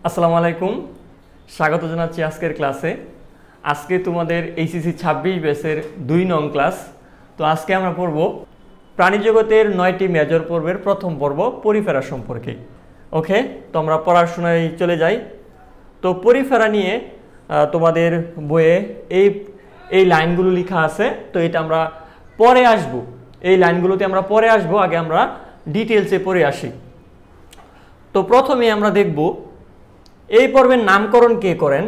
আসসালামু আলাইকুম, স্বাগত জানাচ্ছি আজকের ক্লাসে। আজকে তোমাদের এইচএসসি 26 ব্যাচের 2 নং ক্লাস। তো আজকে আমরা পড়ব প্রাণীজগতের 9টি মেজর পর্বের প্রথম পর্ব পরিফেরা সম্পর্কে। ওকে, তো আমরা পড়াশোনায় চলে যাই। তো পরিফেরা নিয়ে তোমাদের বইয়ে এই লাইনগুলো লেখা আছে। তো এটা আমরা পরে আসব, এই লাইনগুলোতে আমরা পরে আসব, আগে আমরা ডিটেলসে পড়ে আসি। তো প্রথমে আমরা দেখব এই পর্বের নামকরণ কে করেন,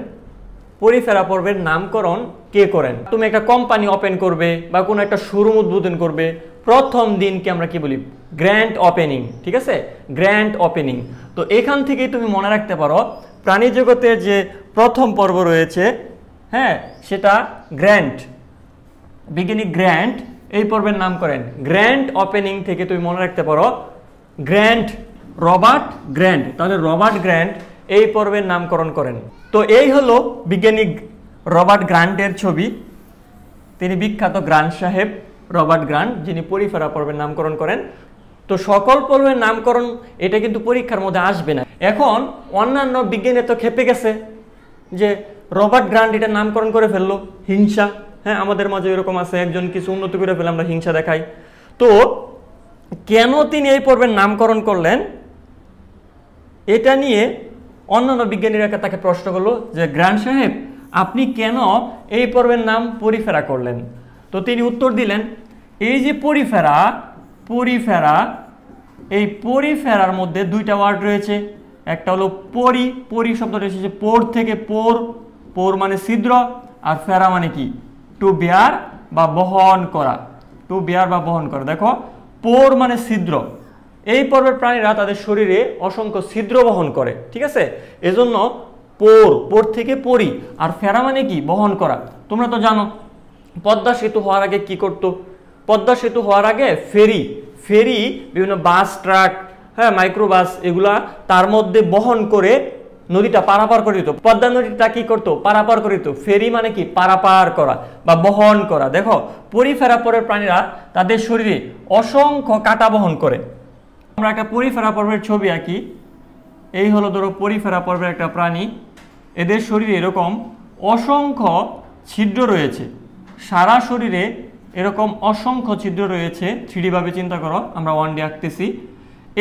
পরিফেরা পর্বের নামকরণ কে করেন। তুমি একটা কোম্পানি ওপেন করবে বা কোনো একটা শোরুম উদ্বোধন করবে, প্রথম দিনকে আমরা কি বলি? Grand opening. ঠিক আছে, গ্র্যান্ড ওপেনিং। তো এখান থেকেই তুমি মনে রাখতে পারো প্রাণী জগতের যে প্রথম পর্ব রয়েছে, হ্যাঁ, সেটা গ্র্যান্ড, বিজ্ঞানী গ্র্যান্ড এই পর্বের নাম করেন। গ্র্যান্ড ওপেনিং থেকে তুমি মনে রাখতে পারো গ্র্যান্ড, রবার্ট গ্র্যান্ড। তাহলে রবার্ট গ্র্যান্ড এই পর্বের নামকরণ করেন। তো এই হলো বিজ্ঞানী রবার্ট গ্র্যান্টের ছবি। তিনি বিখ্যাত গ্র্যান্ট সাহেব রবার্ট গ্র্যান্ট, যিনি পরিফেরা পর্বের নামকরণ করেন। তো সকল পর্বের নামকরণ এটা কিন্তু পরীক্ষার মধ্যে আসবে না। এখন অন্যান্য বিজ্ঞানী তো খেপে গেছে যে রবার্ট গ্র্যান্ট এটা নামকরণ করে ফেললো হিংসা। হ্যাঁ, আমাদের মাঝে এরকম আছে, একজন কিছু উন্নতি করে ফেলে আমরা হিংসা দেখাই। তো কেন তিনি এই পর্বের নামকরণ করলেন, এটা নিয়ে অন্যান্য বিজ্ঞানীরা তাকে প্রশ্ন করলো যে গ্র্যান্ট সাহেব আপনি কেন এই পর্বের নাম পরিফেরা করলেন? তো তিনি উত্তর দিলেন, এই যে পরিফেরা, এই পরিফেরার মধ্যে দুইটা ওয়ার্ড রয়েছে। একটা হলো পরি শব্দটা এসেছে পোর থেকে, পোর মানে ছিদ্র, আর ফেরা মানে কি? টু বেয়ার বা বহন করা, টু বেয়ার বা বহন করা। দেখো, পোর মানে ছিদ্র। এই পর্বের প্রাণীরা তাদের শরীরে অসংখ্য ছিদ্র বহন করে। ঠিক আছে, এজন্য পোর থেকে পরি, আর ফেরা মানে কি? বহন করা। তোমরা তো জানো পদ্মা সেতু হওয়ার আগে কি করতো? পদ্মা সেতু হওয়ার আগে ফেরি বিভিন্ন বাস, ট্রাক, হ্যাঁ, মাইক্রোবাস, এগুলা তার মধ্যে বহন করে নদীটা পারাপার করে দিত। পদ্মা নদীটা কি করতো? পারাপার করে দিত। ফেরি মানে কি? পারাপার করা বা বহন করা। দেখো, পরিফেরা পর্বের প্রাণীরা তাদের শরীরে অসংখ্য কাঁটা বহন করে। আমরা একটা পরিফেরা পর্বের ছবি আঁকি। এই হলো ধরো পরিফেরা পর্বের একটা প্রাণী। এদের শরীরে এরকম অসংখ্য ছিদ্র রয়েছে, সারা শরীরে এরকম অসংখ্য ছিদ্র রয়েছে। 3D ভাবে চিন্তা করো, আমরা 1D আঁকতেছি।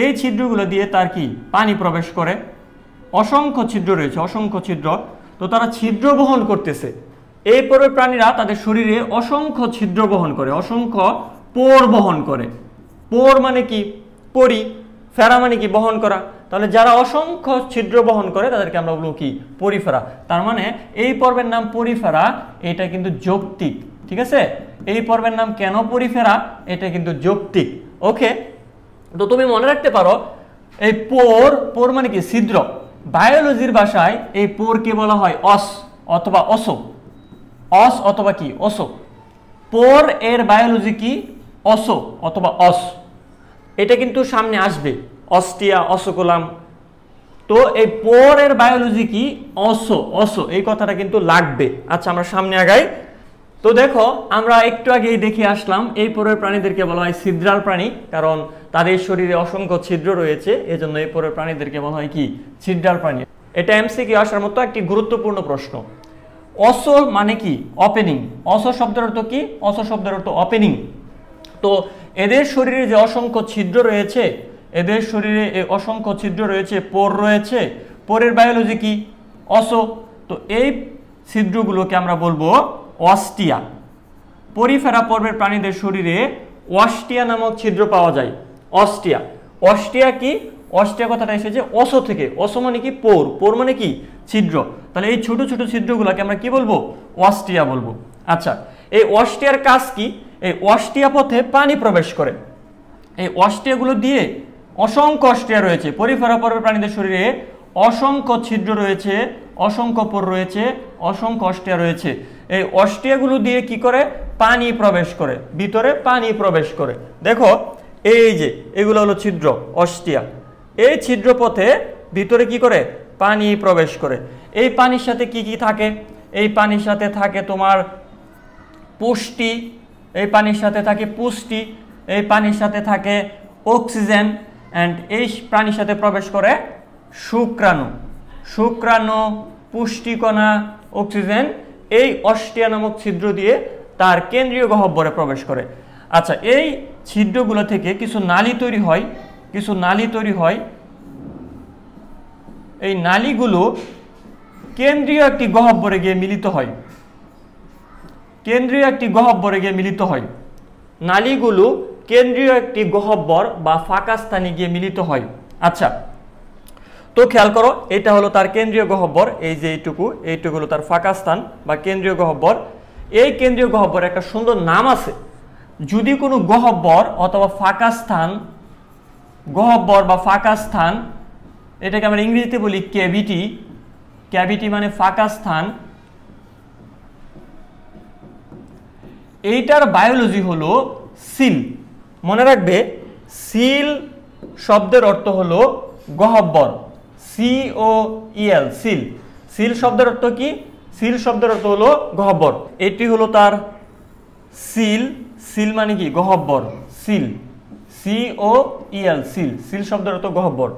এই ছিদ্রগুলো দিয়ে তার কি? পানি প্রবেশ করে। অসংখ্য ছিদ্র রয়েছে, অসংখ্য ছিদ্র। তো তারা ছিদ্র বহন করতেছে। এই পর্বের প্রাণীরা তাদের শরীরে অসংখ্য ছিদ্র বহন করে, অসংখ্য পোর বহন করে। পোর মানে কি? পরি। ফেরা মানে কি? বহন করা। তাহলে যারা অসংখ্য ছিদ্র বহন করে তাদেরকে আমরা বলবো কি? পরিফেরা। তার মানে এই পর্বের নাম পরিফেরা, এটা কিন্তু যৌক্তিক। ঠিক আছে, এই পর্বের নাম কেন পরিফেরা, এটা কিন্তু যৌক্তিক। ওকে, তো তুমি মনে রাখতে পারো এই পোর মানে কি? ছিদ্র। বায়োলজির ভাষায় এই পোরকে বলা হয় অস অথবা অসো। অস অথবা কি? অসো। পোর এর বায়োলজি কি? অসো অথবা অস। এটা কিন্তু সামনে আসবে, অস্টিয়া, অসোকোলাম। তো এই পোর এর বায়োলজি কি? অসো, এই কথাটা কিন্তু লাগবে। আচ্ছা, আমরা সামনে আগাই। তো দেখো, আমরা একটু আগেই দেখে আসলাম এই পরের প্রাণীদেরকে বলা হয় ছিদ্রাল প্রাণী, কারণ তাদের শরীরে অসংখ্য ছিদ্র রয়েছে, এজন্য এই পরের প্রাণীদেরকে বলা হয় কি? ছিদ্রাল প্রাণী। এটা এমসিকিউ আসার মতো একটি গুরুত্বপূর্ণ প্রশ্ন। অসো মানে কি? ওপেনিং। অসো শব্দের অর্থ কি? অসো শব্দের অর্থ ওপেনিং। তো এদের শরীরে যে অসংখ্য ছিদ্র রয়েছে, এদের শরীরে অসংখ্য ছিদ্র রয়েছে, পোর রয়েছে। পোরের বায়োলজি কি? অসো। তো এই ছিদ্রগুলোকে আমরা বলবো অস্টিয়া। পরিফেরা পর্বের প্রাণীদের শরীরে অস্টিয়া নামক ছিদ্র পাওয়া যায়। অস্টিয়া কি? অস্টিয়া কথাটা এসেছে অসো থেকে। অসো মানে কি? পোর মানে কি? ছিদ্র। তাহলে এই ছোট ছোট ছিদ্রগুলোকে আমরা কি বলবো? অস্টিয়া বলবো। আচ্ছা, এই অস্টিয়ার কাজ কি? এই অস্টিয়া পথে পানি প্রবেশ করে। এই অস্টিয়াগুলো দিয়ে অসংখ্য অস্টিয়া রয়েছে। পরিফেরা পর্বের প্রাণীদের শরীরে অসংখ্য ছিদ্র রয়েছে, অসংখ্য পোর রয়েছে, অসংখ্য অস্টিয়া রয়েছে। এই অস্টিয়াগুলো দিয়ে কি করে? পানি প্রবেশ করে, ভিতরে পানি প্রবেশ করে। দেখো, এই যে এগুলো হলো ছিদ্র, অস্টিয়া। এই ছিদ্র পথে ভিতরে কি করে? পানি প্রবেশ করে। এই পানির সাথে কি কি থাকে? এই পানির সাথে থাকে তোমার পুষ্টি, এই পানির সাথে থাকে পুষ্টি, এই পানির সাথে থাকে অক্সিজেন, অ্যান্ড এই প্রাণীর সাথে প্রবেশ করে শুক্রাণু। শুক্রাণু, পুষ্টিকণা, অক্সিজেন এই অস্টিয়া নামক ছিদ্র দিয়ে তার কেন্দ্রীয় গহ্বরে প্রবেশ করে। আচ্ছা, এই ছিদ্রগুলো থেকে কিছু নালী তৈরি হয়। এই নালীগুলো কেন্দ্রীয় একটি গহ্বরে গিয়ে মিলিত হয়। নালীগুলো কেন্দ্রীয় একটি গহ্বর বা ফাঁকা স্থানে গিয়ে মিলিত হয়। আচ্ছা, তো খেয়াল করো, এটা হলো তার কেন্দ্রীয় গহ্বর, এই যে এইটুকু হলো তার ফাঁকা স্থান বা কেন্দ্রীয় গহ্বর। এই কেন্দ্রীয় গহ্বরের একটা সুন্দর নাম আছে। যদি কোনো গহ্বর অথবা ফাঁকা স্থান, এটাকে আমরা ইংরেজিতে বলি ক্যাভিটি মানে ফাঁকা স্থান, এইটার বায়োলজি হলো সিল। মনে রাখবে, সিল শব্দের অর্থ হলো গহ্বর, COEL, সিল শব্দের অর্থ কি? সিল শব্দের অর্থ হলো গহ্বর। এটি হলো তার সিল মানে কি? গহ্বর, COEL, সিল শব্দের অর্থ গহ্বর।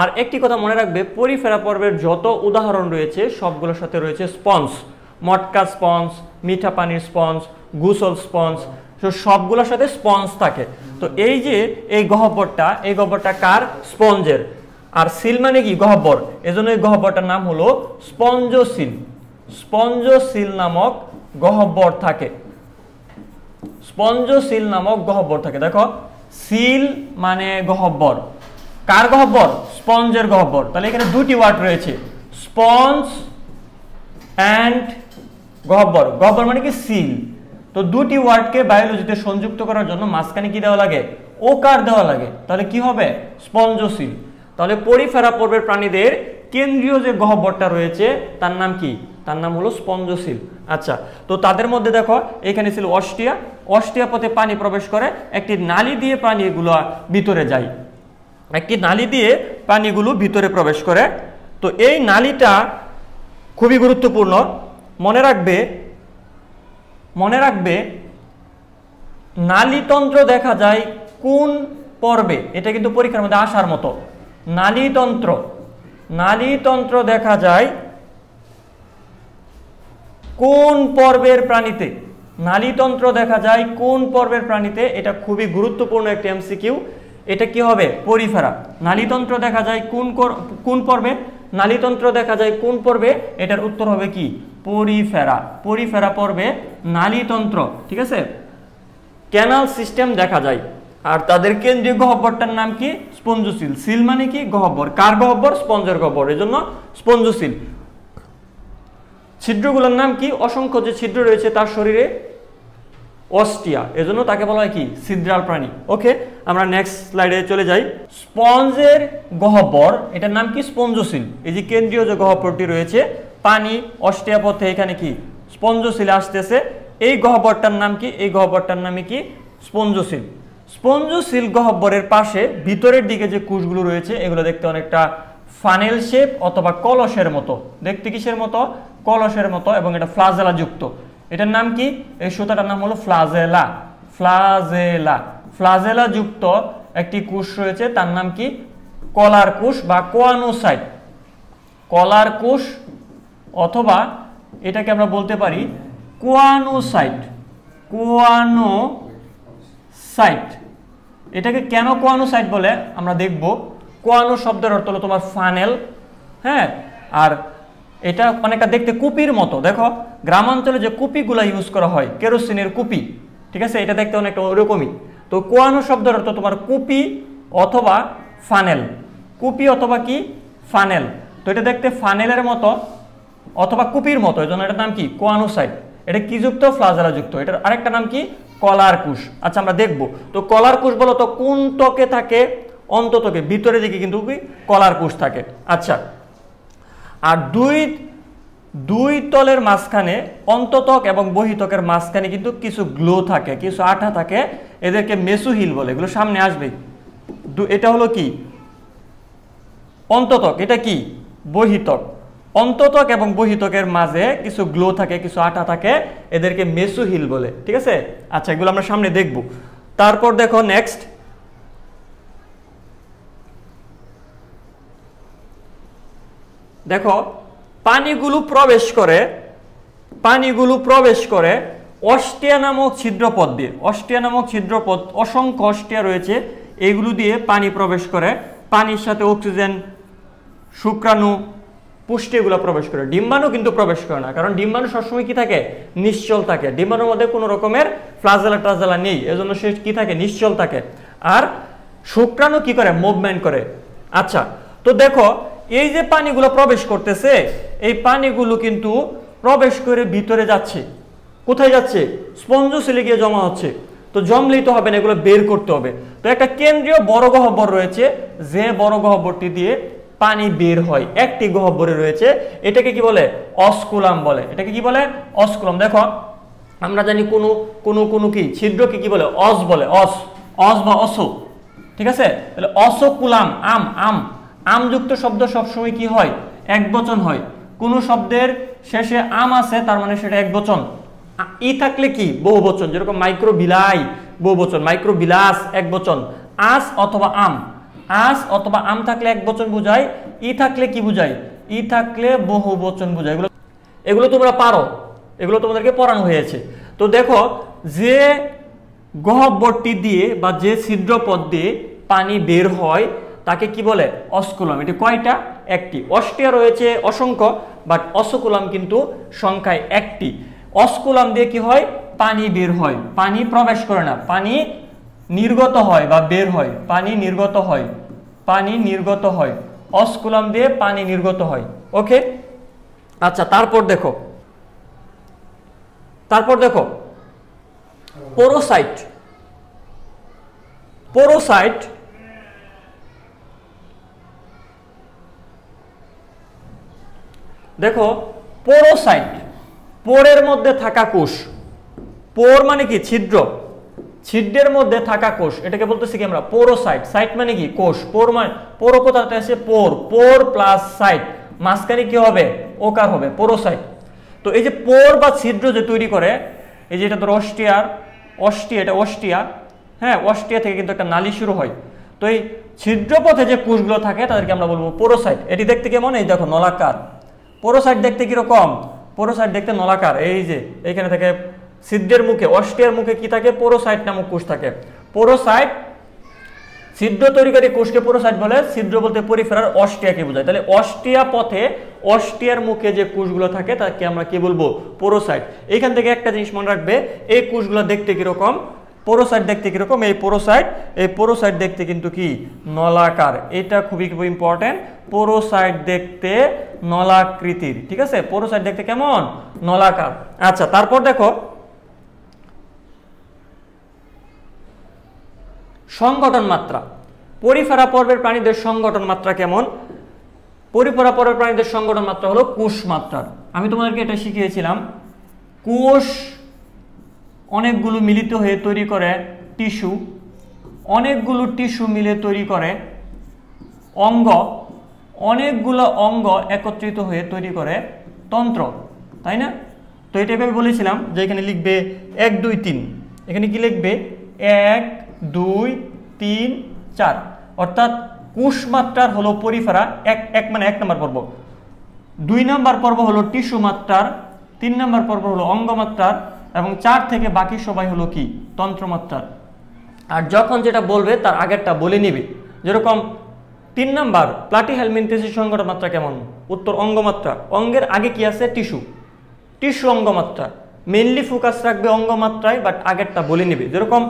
আর একটি কথা মনে রাখবে, পরিফেরা পর্বের যত উদাহরণ রয়েছে সবগুলোর সাথে রয়েছে স্পঞ্জ, মটকা স্পঞ্জ, মিঠা পানির স্পঞ্জ, গুসল স্পঞ্জ, সবগুলোর সাথে স্পঞ্জ থাকে। তো এই যে এই গহ্বরটা কার? স্পঞ্জের। আর সিল মানে কি? গহ্বর, এজন্য এই গহ্বরটার নাম হলো স্পঞ্জোসিল নামক গহ্বর থাকে। দেখো, সিল মানে গহ্বর, কার গহ্বর? স্পঞ্জের গহ্বর। তাহলে এখানে দুটি ওয়ার্ড রয়েছে, স্পঞ্জ অ্যান্ড গহ্বর। গহ্বর মানে কি? সিল। তো দুটি ওয়ার্ডকে বায়োলজিতে সংযুক্ত করার জন্য মাঝখানে কি দেওয়া লাগে? ওকার দেওয়া লাগে। তাহলে কি হবে? স্পঞ্জোসিল। তাহলে পরিফেরা পর্বের প্রাণীদের কেন্দ্রীয় যে গহ্বরটা রয়েছে তার নাম কি? তার নাম হলো স্পঞ্জোসিল। আচ্ছা, তো তাদের মধ্যে দেখো, এখানে ছিল অস্টিয়া পথে পানি প্রবেশ করে, একটি নালী দিয়ে পানিগুলো ভিতরে যায়, ভিতরে প্রবেশ করে। তো এই নালীটা খুবই গুরুত্বপূর্ণ। মনে রাখবে নালীতন্ত্র দেখা যায় কোন পর্বে? এটা কিন্তু পরীক্ষার মধ্যে আসার মতো। নালীতন্ত্র দেখা যায় কোন পর্বের প্রাণীতে? এটা খুবই গুরুত্বপূর্ণ একটি MCQ। এটা কি হবে? পরিফেরা। নালীতন্ত্র দেখা যায় কোন পর্বে? এটার উত্তর হবে কি? পরিফেরা পর্বে নালীতন্ত্র, ঠিক আছে। ক্যানাল সিস্টেম দেখা যায়। আর তাদের কেন্দ্রীয় গহ্বরটার নাম কি? স্পঞ্জোসিল। সিল মানে কি? গহ্বর। কার গহ্বর? স্পঞ্জের গহ্বর, এজন্য স্পঞ্জোসিল। ছিদ্রগুলোর নাম কি? অসংখ্য যে ছিদ্র রয়েছে তার শরীরে অস্টিয়া, এজন্য তাকে বলা হয় কি? ছিদ্রাল প্রাণী। ওকে, আমরা নেক্সট স্লাইডে চলে যাই। স্পঞ্জের গহ্বর, এটার নাম কি? স্পঞ্জোসিল। এই যে কেন্দ্রীয় যে গহ্বরটি রয়েছে, পানি অস্টিয়া পথে এখানে কি? স্পঞ্জোসিলে আসতেছে। এই গহ্বরটার নাম কি? স্পঞ্জোসিল। স্পঞ্জোসিল গহ্বরের পাশে ভিতরের দিকে যে কোষগুলো রয়েছে এগুলো দেখতে অনেকটা ফানেল শেপ অথবা কলসের মতো। দেখতে কিসের মতো? কলসের মতো, এবং এটা ফ্লাজেলা যুক্ত। এটার নাম কি? এই সুতাটার নাম হলো ফ্লাজেলা যুক্ত একটি কোষ রয়েছে, তার নাম কি? কলার কোষ বা কোয়ানোসাইট। কলার কোষ, অথবা এটাকে আমরা বলতে পারি কোয়ানোসাইট। এটাকে কেন কোয়ানোসাইট বলে আমরা দেখব। কোয়ানো শব্দের অর্থ হলো তোমার ফানেল, হ্যাঁ। আর এটা অনেকটা দেখতে কুপির মতো। দেখো, গ্রামাঞ্চলে যে কুপিগুলা ইউজ করা হয়, কেরোসিনের কুপি, ঠিক আছে, এটা দেখতে অনেকটা ওরকমই। তো কোয়ানো শব্দের অর্থ তোমার কুপি অথবা ফানেল। তো এটা দেখতে ফানেলের মতো অথবা কুপির মতো, এজন্য এটার নাম কি? কোয়ানোসাইট। এটা কি যুক্ত? ফ্লাজেলা যুক্ত। এটার আরেকটা নাম কি? কলার কোষ। আচ্ছা, আমরা দেখব। তো কলার কোষ বলো তো কোন ত্বকে থাকে? অন্তত্বকে, ভিতরে দিকে কিন্তু কলার কোষ থাকে। আচ্ছা, আর দুই তলের মাঝখানে, অন্তত্বক এবং বহিত্বকের মাঝখানে কিন্তু কিছু গ্লো থাকে, কিছু আঠা থাকে, এদেরকে মেসোহিল বলে। এগুলো সামনে আসবে। এটা হলো কি? অন্তত্বক। এটা কি? বহিত্বক। অন্তত্বক এবং বহিত্বকের মাঝে কিছু গ্লো থাকে, কিছু আঠা থাকে, এদেরকে মেসোহিল বলে, ঠিক আছে। আচ্ছা, এগুলো আমরা সামনে দেখব। তারপর দেখো নেক্সট, দেখো পানিগুলো প্রবেশ করে অস্টিয়া নামক ছিদ্রপথ দিয়ে। অস্টিয়া নামক ছিদ্রপথ, অসংখ্য অস্টিয়া রয়েছে, এগুলো দিয়ে পানি প্রবেশ করে। পানির সাথে অক্সিজেন, শুক্রাণু, পুষ্টি এগুলো প্রবেশ করে। ডিম্বাণু কিন্তু প্রবেশ করে না, কারণ ডিম্বাণু সবসময় কি থাকে? নিশ্চল থাকে। ডিম্বাণুর মধ্যে কোনো রকমের ফ্লাজেলা টাজেলা নেই, এজন্য সে কি থাকে? নিশ্চল থাকে। আর শুক্রাণু কি করে? মুভমেন্ট করে। আচ্ছা, তো দেখো এই যে পানিগুলো প্রবেশ করতেছে, এই পানিগুলো কিন্তু প্রবেশ করে ভিতরে যাচ্ছে। কোথায় যাচ্ছে? স্পঞ্জোসেলে গিয়ে জমা হচ্ছে। তো জমলেই তো হবে না, এগুলো বের করতে হবে। তো একটা কেন্দ্রীয় বড় গহ্বর রয়েছে, যে বড় গহ্বরটি দিয়ে পানি বের হয়, একটি গহ্বরে রয়েছে। এটাকে কি বলে? অস্কুলাম বলে। এটাকে কি বলে? অস্কুলাম। দেখো আমরা জানি কোনো কি ছিদ্রকে কি বলে? অস বলে। অস বা অস, ঠিক আছে? তাহলে অসকুলাম। আমযুক্ত শব্দ সবসময় কি হয়? একবচন হয়। কোন শব্দের শেষে আম আছে, তার মানে সেটা একবচন। ই থাকলে কি? বহুবচন। যেরকম মাইক্রোবিলাই বহুবচন, মাইক্রোবিলাস একবচন। আস অথবা আম থাকলে একবচন বোঝায়। ই থাকলে কি বোঝায়? ই থাকলে বহুবচন বোঝায়। এগুলো তোমরা পারো, এগুলো তোমাদেরকে পড়ানো হয়েছে। তো দেখো যে গহ্বরটি দিয়ে বা যে ছিদ্রপথ দিয়ে পানি বের হয় তাকে কি বলে? অস্কুলাম। এটি কয়টা? একটি। অস্টিয়া রয়েছে অসংখ্য, বাট অস্কুলাম কিন্তু সংখ্যায় একটি। অস্কুলাম দিয়ে কি হয়? পানি বের হয়। পানি প্রবেশ করে না, পানি নির্গত হয় বা বের হয়। পানি নির্গত হয়। অস্কুলাম দিয়ে পানি নির্গত হয়। ওকে, আচ্ছা, তারপর দেখো পোরোসাইট। দেখো পোরোসাইট, পোরের মধ্যে থাকা কোষ। পোর মানে কি? ছিদ্র। ছিদ্রের মধ্যে থাকা কোষ, এটাকে বলতেছি কি আমরা? পোরোসাইট। সাইট মানে কি? কোষ। পোর মানে পোরো কথাটা আছে পোর প্লাস সাইট, মাঝখানে কি হবে? ওকার হবে, পোরোসাইট। তো এই যে পোর বা ছিদ্র যে তৈরি করে, এই যে এটা তোর অস্টিয়া, হ্যাঁ, অস্টিয়া থেকে কিন্তু একটা নালী শুরু হয়। তো এই ছিদ্রপথে যে কোষগুলো থাকে তাদেরকে আমরা বলবো পোরোসাইট। এটি দেখতে কেমন? এই দেখো নলাকার। পোরোসাইট দেখতে কিরকম? পোরোসাইট দেখতে নলাকার। এই যে এইখানে থেকে ছিদ্রের মুখে, অস্টিয়ার মুখে কি থাকে? পোরোসাইট নামক কোষ থাকে। পোরোসাইট ছিদ্র তৈরিকারী কোষকে পোরোসাইট বলে। ছিদ্র বলতে পরিফেরার অস্টিয়াকে বোঝায়। তাহলে অস্টিয়া পথে, অস্টিয়ার মুখে যে কোষগুলো থাকে তাকে আমরা কি বলবো? পোরোসাইট। এইখান থেকে একটা জিনিস মনে রাখবে, এই কোষগুলো দেখতে কিরকম? পোরোসাইট দেখতে কিরকম? এই পোরোসাইট দেখতে কিন্তু কি? নলাকার। এটা খুবই ইম্পর্টেন্ট। পোরোসাইট দেখতে নলাকৃতির, ঠিক আছে? পোরোসাইট দেখতে কেমন? নলাকার। আচ্ছা, তারপর দেখো সংগঠন মাত্রা। পরিফেরা পর্বের প্রাণীদের সংগঠন মাত্রা কেমন? পরিফেরা পর্বের প্রাণীদের সংগঠন মাত্রা হলো কোষ মাত্রার। আমি তোমাদেরকে এটা শিখিয়েছিলাম। কোষ অনেকগুলো মিলিত হয়ে তৈরি করে টিস্যু, অনেকগুলো টিস্যু মিলে তৈরি করে অঙ্গ, অনেকগুলো অঙ্গ একত্রিত হয়ে তৈরি করে তন্ত্র, তাই না? তো এটা আমি বলেছিলাম যে এখানে লিখবে 1 2 3। এখানে কি লিখবে? 1 2 3 4। অর্থাৎ কোষ মাত্রার হলো পরিফেরা এক মানে 1 নম্বর পর্ব, 2 নম্বর পর্ব হলো টিস্যু মাত্রার, 3 নম্বর পর্ব হলো অঙ্গ মাত্রার, এবং 4 থেকে বাকি সবাই হলো কি? তন্ত্রমাত্রার। আর যখন যেটা বলবে তার আগেরটা বলে নিবে। যেরকম 3 নাম্বার প্লাটিহেলমিনথেসিস সংগঠন মাত্রা কেমন? উত্তর অঙ্গমাত্রা। অঙ্গের আগে কি আছে? টিস্যু অঙ্গমাত্রা। মেইনলি ফোকাস রাখবে অঙ্গমাত্রায়, বাট আগেরটা বলে নিবে। যেরকম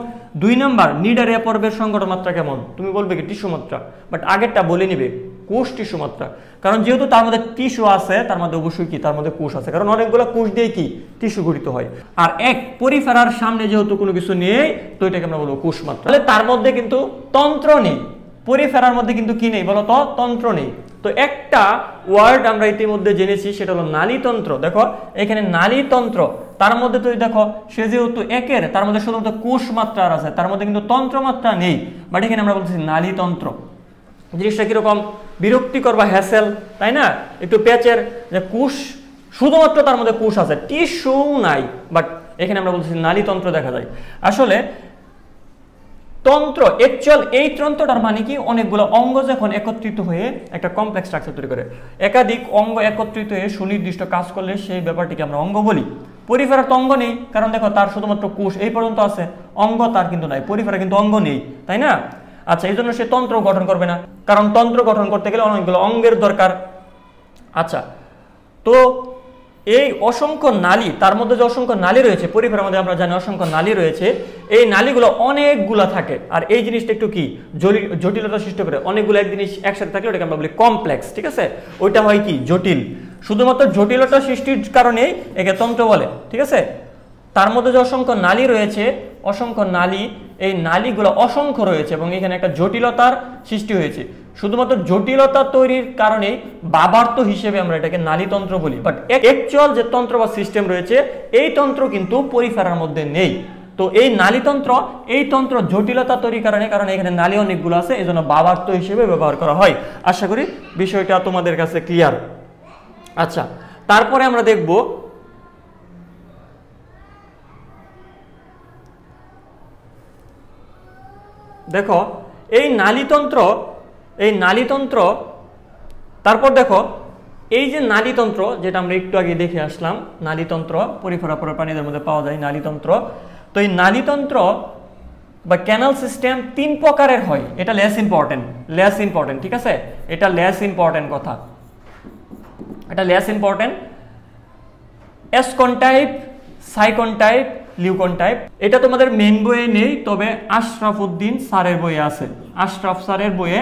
2 নাম্বার নিডারিয়া পর্বের সংগঠন মাত্রা কেমন? তুমি বলবে কি? টিস্যু মাত্রা, বাট আগেরটা বলে নিবে কোষ টিস্যু মাত্রা। কারণ যেহেতু তার মধ্যে টিস্যু আছে, তার মধ্যে অবশ্যই কি? তার মধ্যে কোষ আছে, কারণ অনেকগুলো কোষ দিয়ে কি? টিস্যু গঠিত হয়। আর এক পরিফেরার সামনে যেহেতু কোনো কিছু নেই, তো এটাকে আমরা বলবো কোষ মাত্রা। তাহলে তার মধ্যে কিন্তু তন্ত্র নেই। পরিফেরার মধ্যে কিন্তু কি নেই বলো তো? তন্ত্র নেই। তো একটা ওয়ার্ড আমরা ইতিমধ্যে জেনেছি, সেটা হলো নালীতন্ত্র। দেখো এখানে নালীতন্ত্র, তার মধ্যে তুই দেখো সে যেহেতু একের, তার মধ্যে শুধুমাত্র কোষ মাত্রা আছে, তার মধ্যে কিন্তু তন্ত্র মাত্রা নেই, বাট এখানে আমরা বলতেছি নালীতন্ত্র। জিনিসটা কিরকম বিরক্তিকর বা হ্যাসেল, তাই না? একটু প্যাচের, যে কোষ শুধুমাত্র তার মধ্যে কোষ আছে, টিস্যু নাই, বাট এখানে আমরা বলতেছি নালীতন্ত্র দেখা যায়। আসলে তন্ত্র অ্যাকচুয়াল এই তন্ত্রটার মানে কি অনেকগুলো অঙ্গ যখন একত্রিত হয়ে একটা কমপ্লেক্স স্ট্রাকচার তৈরি করে, একাধিক অঙ্গ একত্রিত হয়ে সুনির্দিষ্ট কাজ করলে সেই ব্যাপারটিকে আমরা অঙ্গ বলি। পরিফেরার তো অঙ্গ নেই, কারণ দেখো তার শুধুমাত্র কোষ এই পর্যন্ত আছে, অঙ্গ তার কিন্তু নাই, পরিফেরা কিন্তু অঙ্গ নেই, তাই না? আচ্ছা, এই জন্য সে তন্ত্র গঠন করবে না, কারণ তন্ত্র গঠন করতে গেলে অনেকগুলো অঙ্গের দরকার। আচ্ছা, তো এই অসংখ্য নালী, তার মধ্যে যে অসংখ্য নালী রয়েছে, পরিফেরার মধ্যে আমরা জানি অসংখ্য নালী রয়েছে, এই নালীগুলো অনেকগুলো থাকে। আর এই জিনিসটা একটু কি জটিলতা সৃষ্টি করে, অনেকগুলো এক জিনিস একসাথে থাকলে ওটাকে আমরা বলি কমপ্লেক্স, ঠিক আছে? ওইটা হয় কি জটিল, শুধুমাত্র জটিলতা সৃষ্টির কারণেই একে তন্ত্র বলে, ঠিক আছে? তার মধ্যে যে অসংখ্য নালী রয়েছে, অসংখ্য নালী, এই নালীগুলো অসংখ্য রয়েছে এবং এখানে একটা জটিলতার সৃষ্টি হয়েছে। শুধুমাত্র জটিলতা তৈরির কারণেই বাবার্ত হিসেবে আমরা এটাকে নালীতন্ত্র বলি। বাট অ্যাকচুয়াল যে তন্ত্র বা সিস্টেম রয়েছে এই তন্ত্র কিন্তু পরিফেরার মধ্যে নেই। তো এই নালীতন্ত্র, এই তন্ত্র জটিলতা তৈরির কারণে, কারণ এখানে নালী অনেকগুলো আছে, এই জন্য বাবার্ত হিসেবে ব্যবহার করা হয়। আশা করি বিষয়টা তোমাদের কাছে ক্লিয়ার। আচ্ছা, তারপরে আমরা দেখব দেখো এই নালীতন্ত্র, তারপর দেখো এই যে নালীতন্ত্র, যেটা আমরা একটু আগে দেখে আসলাম, নালীতন্ত্র পরিফেরা প্রাণীদের মধ্যে পাওয়া যায় নালীতন্ত্র। তো এই নালীতন্ত্র বা ক্যানাল সিস্টেম 3 প্রকারের হয়। এটা লেস ইম্পর্টেন্ট, ঠিক আছে? এটা লেস ইম্পর্টেন্ট কথা, এটা less important. Ascon type, sycon type, leucon type. এটা তোমাদের মেইন বইয়ে নেই, তবে আশরাফ উদ্দিন স্যারের বইয়ে আছে, আশরাফ স্যারের বইয়ে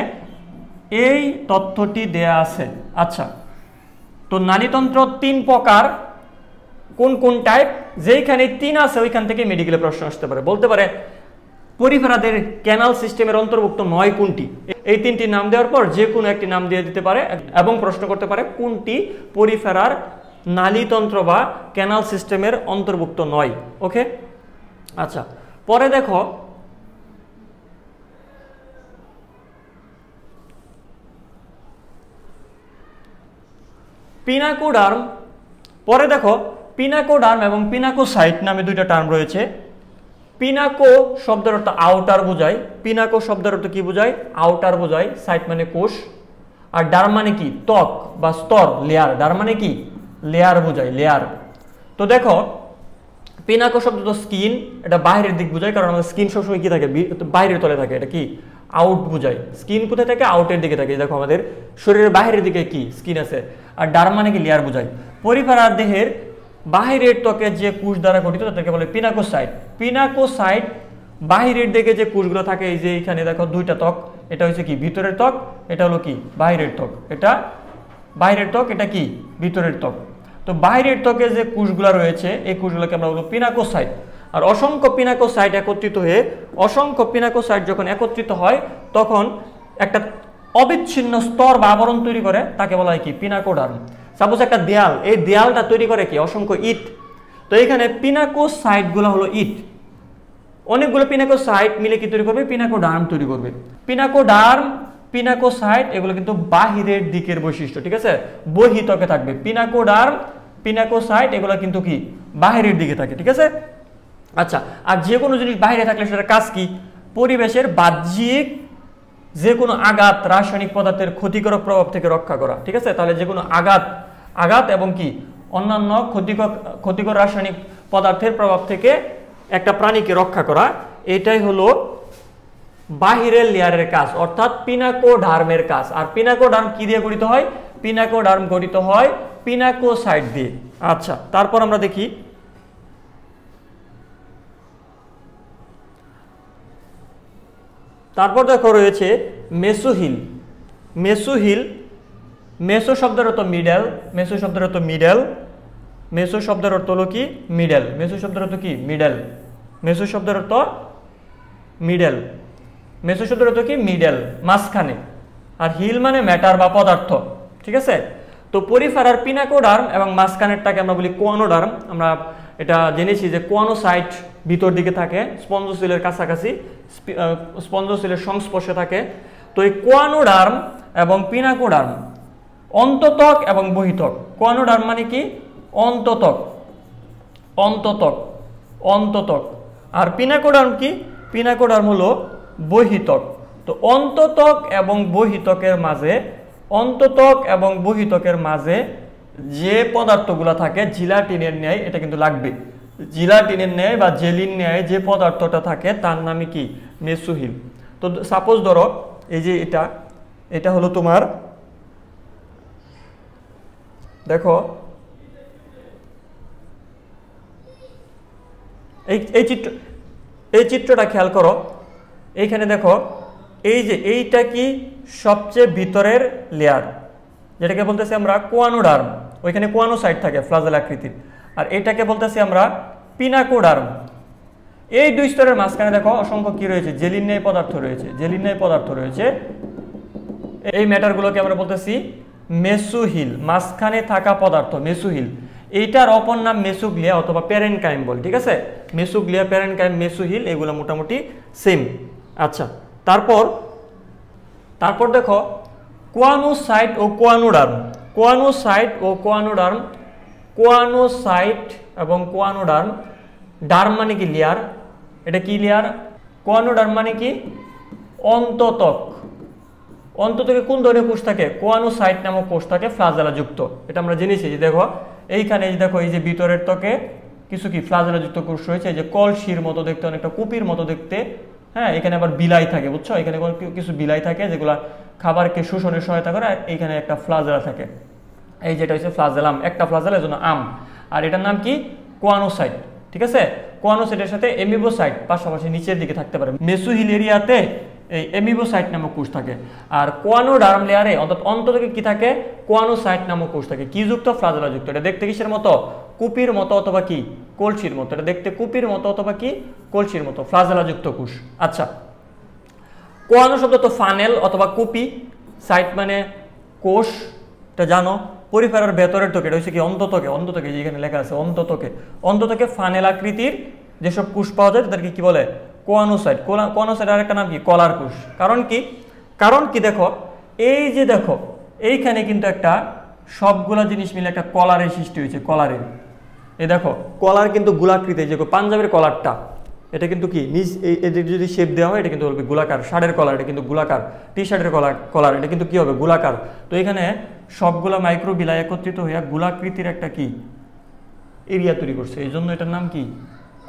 এই তথ্যটি দেয়া আছে। আচ্ছা, তো নালীতন্ত্র 3 প্রকার, কোন কোন টাইপ? যেখানে 3 আছে ওইখান থেকে মেডিকেলে প্রশ্ন আসতে পারে, বলতে পারে পরিফেরাদের ক্যানাল সিস্টেমের অন্তর্ভুক্ত নয় কোনটি। এই 3টি নাম দেওয়ার পর যে কোনো একটি নাম দিয়ে দিতে পারে এবং প্রশ্ন করতে পারে কোনটি পরিফেরার নালীতন্ত্র বা ক্যানাল সিস্টেমের অন্তর্ভুক্ত নয়। ওকে, আচ্ছা, পরে দেখো পিনাকোডার্ম। পরে দেখো পিনাকোডার্ম এবং পিনাকোসাইট নামে 2টা টার্ম রয়েছে। পিনাকো শব্দের অর্থ আউটার বোঝায়, পিনাকো শব্দের অর্থ কি বোঝায়? আউটার বোঝায়। সাইট মানে কোষ, আর ডার্ম মানে কি? ত্বক বা স্তর, লেয়ার। ডার্ম মানে কি? লেয়ার বোঝায়, লেয়ার। তো দেখো পিনাকো শব্দ তো স্কিন, এটা বাইরের দিক বোঝায়, কারণ আমাদের স্কিন সবসময় কি থাকে? বাইরের তলে থাকে। এটা কি? আউট বোঝায়। স্কিন কোথায় থাকে? আউটের দিকে থাকে। দেখো আমাদের শরীরের বাইরের দিকে কি স্কিন আছে। আর ডার্ম মানে কি? লেয়ার বোঝায়। পরিফেরার দেহের বাহিরের ত্বকে যে কোষ দ্বারা গঠিত তাদেরকে বলে পিনাকোসাইট। পিনাকোসাইট বাহিরের দিকে যে কোষগুলো থাকে, এই যে এখানে দেখো 2টা ত্বক, এটা হচ্ছে কি? ভিতরের ত্বক, এটা হলো কি? বাহিরের ত্বক। এটা বাহিরের ত্বক, এটা কি? ভিতরের ত্বক। তো বাহিরের ত্বকে যে কোষগুলো রয়েছে এই কোষগুলোকে আমরা বলবো পিনাকোসাইট। আর অসংখ্য পিনাকোসাইট একত্রিত হয়ে, অসংখ্য পিনাকোসাইট যখন একত্রিত হয় তখন একটা অবিচ্ছিন্ন স্তর বা আবরণ তৈরি করে, তাকে বলা হয় কি? পিনাকোডার্ম। সাপোজ একটা দেয়াল, এই দেয়ালটা তৈরি করে কি? অসংখ্য ইট। তো এখানে পিনাকোসাইটগুলো হলো ইট। অনেকগুলো পিনাকোসাইট মিলে কি তৈরি করবে? পিনাকোডার্ম তৈরি করবে। পিনাকোডার্ম, পিনাকোসাইট এগুলো কিন্তু বাহিরের দিকের বৈশিষ্ট্য, ঠিক আছে? বহিঃত্বকে থাকবে। পিনাকোডার্ম, পিনাকোসাইট এগুলো কিন্তু কি? বাহিরের দিকে থাকে, ঠিক আছে? আচ্ছা, আর যে কোনো জিনিস বাইরে থাকলে সেটার কাজ কি? পরিবেশের বাহ্যিক যে কোনো আঘাত, রাসায়নিক পদার্থের ক্ষতিকারক প্রভাব থেকে রক্ষা করা, ঠিক আছে? তাহলে যে কোনো আঘাত এবং কি অন্যান্য ক্ষতিকর রাসায়নিক পদার্থের প্রভাব থেকে একটা প্রাণীকে রক্ষা করা, এটাই হলো বাহিরের লেয়ারের কাজ, অর্থাৎ পিনাকোডার্মের কাজ। আর পিনাকোডার্ম কি দিয়ে গঠিত হয়? পিনাকোডার্ম গঠিত হয় পিনাকোসাইট দিয়ে। আচ্ছা, তারপর আমরা দেখি তারপর দেখো রয়েছে মেসোহিল। মেসোহিল, মেসো শব্দের অর্থ মিডল, মেসো শব্দের অর্থ মিডল, মেসো শব্দের অর্থ হলো কি? মিডল। মেসো শব্দের অর্থ কি? মিডল। মেসো শব্দের অর্থ মিডল। মেসো শব্দের অর্থ কি? মিডল, মাঝখানে। আর হিল মানে ম্যাটার বা পদার্থ, ঠিক আছে? তো পরিফেরার পিনাকোডার্ম এবং মাঝখানেরটাকে আমরা বলি কোয়ানোডার্ম। আমরা এটা জেনেছি যে কোয়ানোসাইট ভিতর দিকে থাকে, স্পঞ্জোসিলের কাছাকাছি, স্পঞ্জোসিলের সংস্পর্শে থাকে। তো এই কোয়ানোডার্ম এবং পিনাকোডার্ম অন্তত্বক এবং বহিত্বক। কোয়ানোডার্ম মানে কি? অন্তত্বক, অন্তত্বক, অন্তত্বক। আর পিনাকোডার্ম কি? পিনাকোডার্ম হলো বহিতক। তো অন্ততক এবং বহিতকের মাঝে যে পদার্থগুলো থাকে জিলাটিনের ন্যায়, এটা কিন্তু লাগবে, জিলাটিনের ন্যায় বা জেলির ন্যায় যে পদার্থটা থাকে তার নামই কি? মেসোহিল। তো সাপোজ ধরো এই যে এটা হলো তোমার, দেখো এই চিত্রটা খেয়াল করো, এইখানে দেখো এই যে এইটা কি সবচেয়ে ভিতরের লেয়ার, যেটাকে বলতেছি আমরা কোয়ানোডার্ম, ওইখানে কোয়ানোসাইট থাকে ফ্লাজেল আকৃতির, আর এটাকে বলতেছি আমরা পিনাকোডার্ম। এই দুই স্তরের মাঝখানে দেখো অসংখ্য কি রয়েছে? জেলির ন্যায় পদার্থ রয়েছে। এই ম্যাটারগুলোকে আমরা বলতেছি মেসোহিল, মাঝখানে থাকা পদার্থ মেসোহিল। এইটার অপর নাম মেসোগ্লিয়া অথবা প্যারেনকাইম বল, ঠিক আছে? মেসোগ্লিয়া, প্যারেনকাইম, মেসোহিল এগুলো মোটামুটি সেম। আচ্ছা, তারপর দেখো কোয়ানোসাইট ও কোয়ানোডার্ম। কোয়ানোসাইট এবং কোয়ানোডার্ম, ডার্ম মানে কি? লেয়ার। এটা কি লেয়ার? কোয়ানোডার্ম মানে কি? অন্ততকে কোন ধরনের কোষ থাকে? কোয়ানোসাইট নামক কোষ থাকে ফ্লাজেলা যুক্ত। এটা আমরা জেনেছি যে দেখো এইখানে দেখো এই যে ভিতরের ত্বকে কিছু কি ফ্লাজেলা যুক্ত কোষ রয়েছে, এই যে কলসির মতো দেখতে, অনেকটা কুপির মতো দেখতে। হ্যাঁ, এখানে আবার বিলাই থাকে, বুঝছো? এখানে কিছু বিলাই থাকে যেগুলা খাবারকে শোষণে সহায়তা করে। এইখানে একটা ফ্লাজেলা থাকে, এই যেটা হচ্ছে ফ্লাজেলাম, একটা ফ্লাজেলা, এজন্য আম। আর এটার নাম কি? কোয়ানোসাইট, ঠিক আছে? কোয়ানোসাইটের সাথে এমিবোসাইট পাশাপাশি নিচের দিকে থাকতে পারে। মেসোহিল এরিয়াতে এই এমিবোসাইট নামক কোষ থাকে, আর কোয়ানোডার্ম লেয়ারে অন্ততকে কি থাকে? কোয়ানোসাইট নামক কোষ থাকে। কি যুক্ত? ফ্লাজেলা যুক্ত। এটা দেখতে কিসের মতো? কুপির মতো অথবা কি কলসির মতো। এটা দেখতে কুপির মতো অথবা কি কলসির মতো, ফ্লাজেলা যুক্ত কোষ। আচ্ছা, কোয়ানো শব্দ তো ফানেল অথবা কুপি, সাইট মানে কোষ, এটা জানো। পরিফেরার ভেতরের ত্বকে, এটা হচ্ছে কি অন্ততকে, যেখানে লেখা আছে অন্ততকে ফানেল আকৃতির যেসব কোষ পাওয়া যায় তাদেরকে কি বলে? কোয়ানোসাইট। কোয়ানোসাইট আর একটা নাম কি? কলার কোষ। কারণ কি দেখো এই যে দেখো এইখানে কিন্তু একটা সবগুলা জিনিস মিলে একটা কলারের সৃষ্টি হয়েছে, কলারের। এই দেখো কলার কিন্তু গোলাকৃতি, যে পাঞ্জাবের কলারটা, এটা কিন্তু কি এদের যদি শেপ দেওয়া হয় এটা কিন্তু বলবে গোলাকার। শার্টের কলার এটা কিন্তু গোলাকার, টি শার্টের কলার এটা কিন্তু কি হবে? গোলাকার। তো এখানে সবগুলা মাইক্রোবিলা একত্রিত হয়ে গোলাকৃতির একটা কি এরিয়া তৈরি করছে, এই জন্য এটার নাম কি?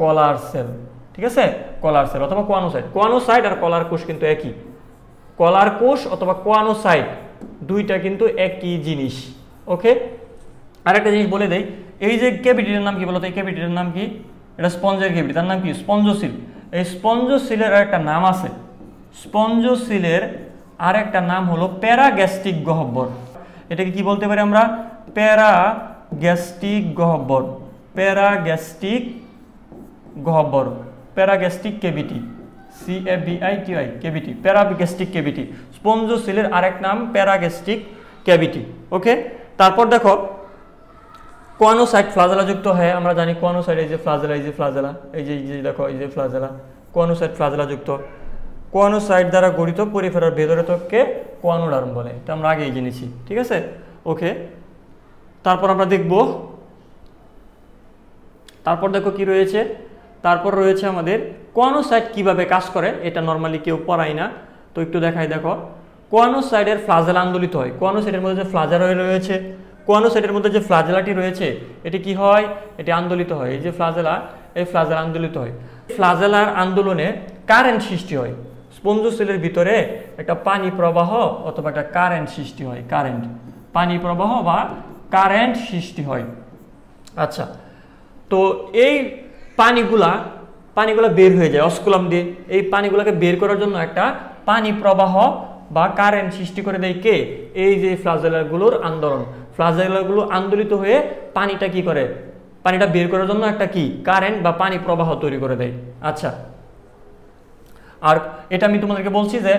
কলার সেল, ঠিক আছে? কলার সেল অথবা কোয়ানোসাইট আর কলার কোষ কিন্তু একই। কলার কোষ অথবা কোয়ানোসাইট দুইটা কিন্তু একই জিনিস। ওকে, আরেকটা জিনিস বলে দেই, এই যে ক্যাভিটির নাম কি বলতো? এই ক্যাভিটির নাম কি? এটা স্পঞ্জের ক্যাভিটি, তার নাম কি? স্পঞ্জোসিল। এই স্পঞ্জোসিলের আরেকটা নাম আছে, স্পঞ্জোসিলের আরেকটা নাম হলো প্যারাগ্যাস্ট্রিক গহ্বর। এটাকে কি বলতে পারি আমরা? প্যারাগ্যাস্ট্রিক গহ্বর, প্যারাগ্যাস্ট্রিক ক্যাভিটি, CAVITI ক্যাভিটি, প্যারাগ্যাস্ট্রিক ক্যাভিটি। স্পঞ্জোসিলের আরেক নাম প্যারাগ্যাস্ট্রিক ক্যাভিটি। ওকে, তারপর দেখো কোয়ানোসাইট ফ্লাজেলা যুক্ত হয়, আমরা জানি কোয়ানোসাইট, এই যে ফ্লাজেলা, এই যে দেখো এই যে ফ্লাজেলা, কোয়ানোসাইট ফ্লাজেলা যুক্ত। কোয়ানোসাইট দ্বারা গঠিত পরিফেরার ভেতরের ত্বককে কোয়ানোডার্ম বলে, এটা আমরা আগেই জেনেছি, ঠিক আছে? ওকে, তারপর আমরা দেখব, তারপর দেখো কি রয়েছে। তারপর রয়েছে আমাদের কোয়ানোসাইট কিভাবে কাজ করে, এটা নর্মালি কেউ পড়ায় না, তো একটু দেখাই। দেখো কোয়ানোসাইটের ফ্লাজেলা আন্দোলিত হয়। কোয়ানোসাইটের মধ্যে যে ফ্লাজেলা রয়েছে, কোয়ানোসাইটের মধ্যে যে ফ্লাজেলাটি রয়েছে এটি কি হয়? এটি আন্দোলিত হয়। এই যে ফ্লাজেলা, এই ফ্লাজেলা আন্দোলিত হয়। ফ্লাজেলার আন্দোলনে কারেন্ট সৃষ্টি হয়। স্পঞ্জোসিলের ভিতরে একটা পানি প্রবাহ অথবা একটা কারেন্ট সৃষ্টি হয়, পানি প্রবাহ বা কারেন্ট সৃষ্টি হয়। আচ্ছা, তো এই পানিগুলা বের হয়ে যায় অস্কুলাম দিয়ে। এই পানিগুলোকে বের করার জন্য একটা পানি প্রবাহ বা কারেন্ট সৃষ্টি করে দেয় কে? এই যে ফ্লাজেলাগুলোর আন্দোলন। ফ্লাজেলাগুলো আন্দোলিত হয়ে পানিটা কি করে? পানিটা বের করার জন্য একটা কি কারেন্ট বা পানি প্রবাহ তৈরি করে দেয়। আচ্ছা, আর এটা আমি তোমাদেরকে বলছি যে